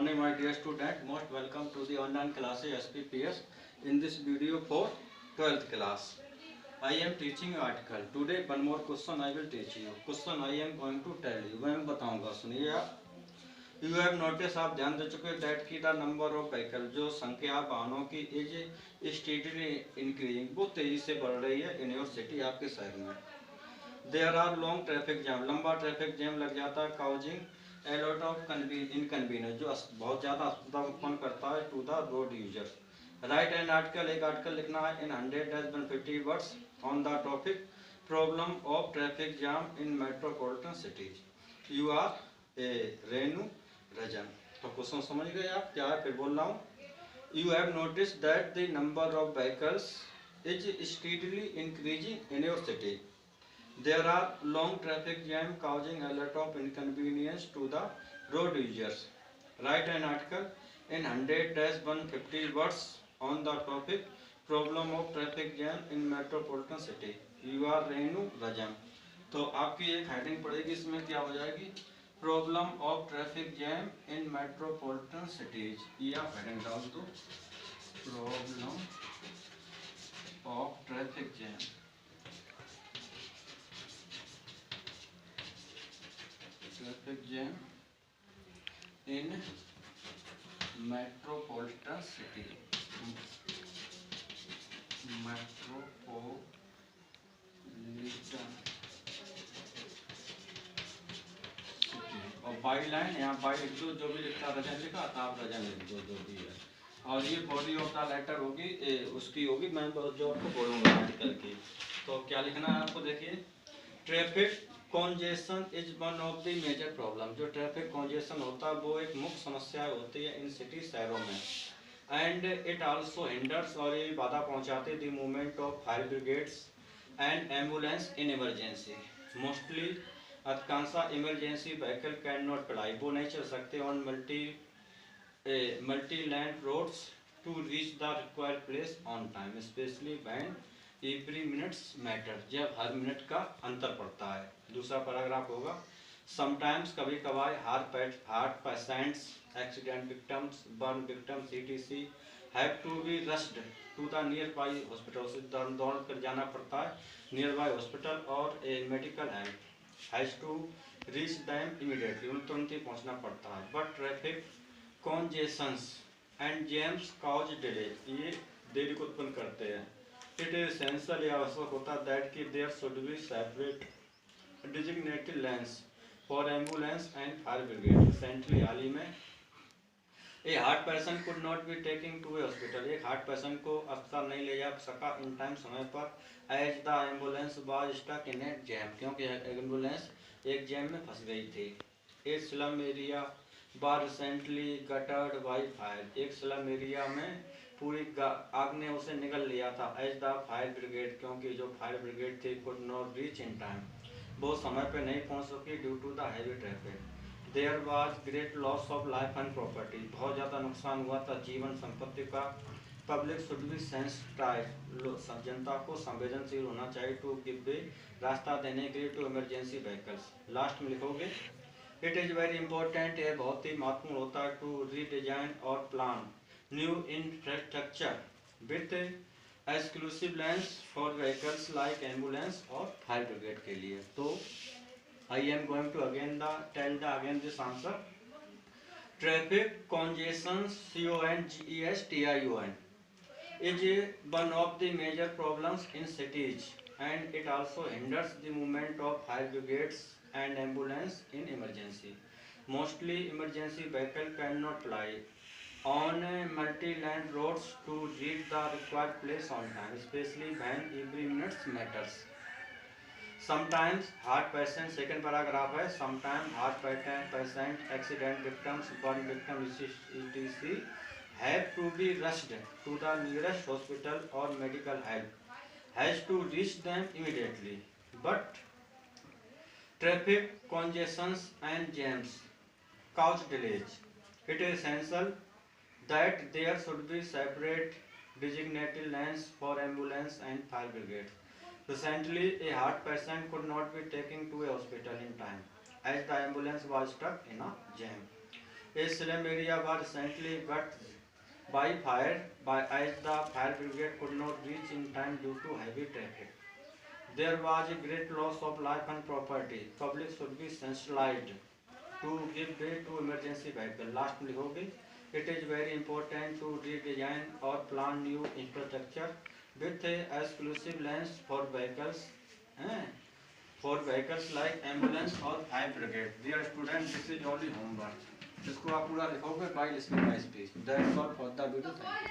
morning, my dear student. Most welcome to the online classes SPPS. In this video for 12th class, I am teaching article. Today, one more question I will teach you. Question I am going to tell you. मैं बताऊंगा, सुनिए आप. You have noticed, आप ध्यान दे चुके हैं that की the number of vehicle, जो संख्या वाहनों की is steadily increasing, वो तेजी से बढ़ रही है in your city, आपके शहर में. There are long traffic jam, लंबा ट्रैफिक जैम लग जाता है, causing a lot of inconvenience, जो बहुत ज़्यादा असुविधा उत्पन्न करता है to the road users. Write an article, एक आर्टिकल लिखना है in 100-150 words on the topic problem of traffic jam in metropolitan cities. You are a Renu Rajan. तो क्वेश्चन समझ गए आप क्या है, फिर बोल रहा हूँ. You have noticed that the number of vehicles is steadily increasing in your city. There are long traffic jam causing a lot of inconvenience to the road users. Write an article in 100-150 words on the topic problem of traffic jam in metropolitan city. You are Renu Rajan. तो आपकी एक heading पड़ेगी, इसमें क्या हो जाएगी, problem of traffic jam in metropolitan cities. ये आप हेडिंग डाल दो, problem of traffic jam in metropolitan city. और बाई लाइन यहाँ बाई लिख दो, जो भी लिखता रजन लिखा था आप रजन लिख दो, जो भी है. और ये बॉडी ऑफ द लेटर होगी, उसकी होगी, मैं जो आपको बोलूँगा आर्टिकल की. तो क्या लिखना है आपको, देखिए, traffic congestion is one of the major problem. जो ट्रैफिक कॉन्जेशन होता है वो एक मुख्य समस्या होती है इन सिटी, शहरों में. एंड इट आल्सो हिंडर्स, और ये बाधा पहुंचाते the movement of fire brigades and ambulance in emergency. Mostly अधिकांशा emergency vehicle can not ply, वो नहीं चल सकते on multi lane roads to reach the required place on time, specially when every minutes matter, जब हर minute का अंतर पड़ता है. दूसरा पैराग्राफ होगा, समटाइम्स, कभी कभार, heart patients, accident victims, burn victims etc have to be rushed to the near by hospital, से दौड़ कर जाना पड़ता है नियर बाई हॉस्पिटल, और medical help has to reach them immediately, उन तुरंत ही पहुंचना पड़ता है. But traffic congestions and jams cause delay, ये देरी को उत्पन्न करते हैं. इट इज एसेंशियल, यह आवश्यक होता है दैट कि there should be separate designated lanes for ambulance and fire brigade. Recently, हाल ही में, a heart patient could not be taking to a hospital, एक हार्ट पेशेंट को अस्पताल नहीं ले जा सका इन टाइम, समय पर, as the ambulance was stuck in a jam, क्योंकि एम्बुलेंस एक जैम में फंस गई थी. A slum area was recently gutted by fire, एक स्लम एरिया में पूरी आग ने उसे निगल लिया था. एज द फायर ब्रिगेड, क्योंकि जो फायर ब्रिगेड थी could not reach in time, वो समय पर नहीं पहुंच सकी due to the heavy traffic. There was great loss of life and property, बहुत ज़्यादा नुकसान हुआ था जीवन संपत्ति का. पब्लिक शुड बी सेंसिटाइव, जनता को संवेदनशील होना चाहिए टू गिव वे, रास्ता देने के लिए टू इमरजेंसी व्हीकल्स. लास्ट में लिखोगे, इट इज़ वेरी इंपॉर्टेंट, यह बहुत ही महत्वपूर्ण होता है, टू रीडिजाइन और plan new infrastructure with exclusive lanes for vehicles like ambulance और फायर ब्रिगेड के लिए. तो I am going to again tell this answer. Traffic congestion CONGESTION is one of the major problems in cities, and it also hinders the movement of fire brigades and ambulance in emergency. Mostly emergency vehicle cannot ply on multi-lane roads to reach the required place on time, especially when every minute matters. Sometimes heart patients, second paragraph है, sometimes heart patient, accident victims, burn victims etc have to be rushed to the nearest hospital or medical help has to reach them immediately. But traffic congestions and jams cause delays. It is essential that there should be separate designated lanes for ambulance and fire brigade. Recently, a heart patient could not be taken to a hospital in time as the ambulance was stuck in a jam. A slum area was recently but by fire as the fire brigade could not reach in time due to heavy traffic. There was a great loss of life and property. Public should be sensitized to give way to emergency vehicle. Last में लिखोगे it is very important to redesign or plan new infrastructure with exclusive lanes for vehicles like ambulance or fire brigade. Dear student, this is only homework. इसको आप पूरा लिखोगे by listening my speech. That's all for the video. Thank you.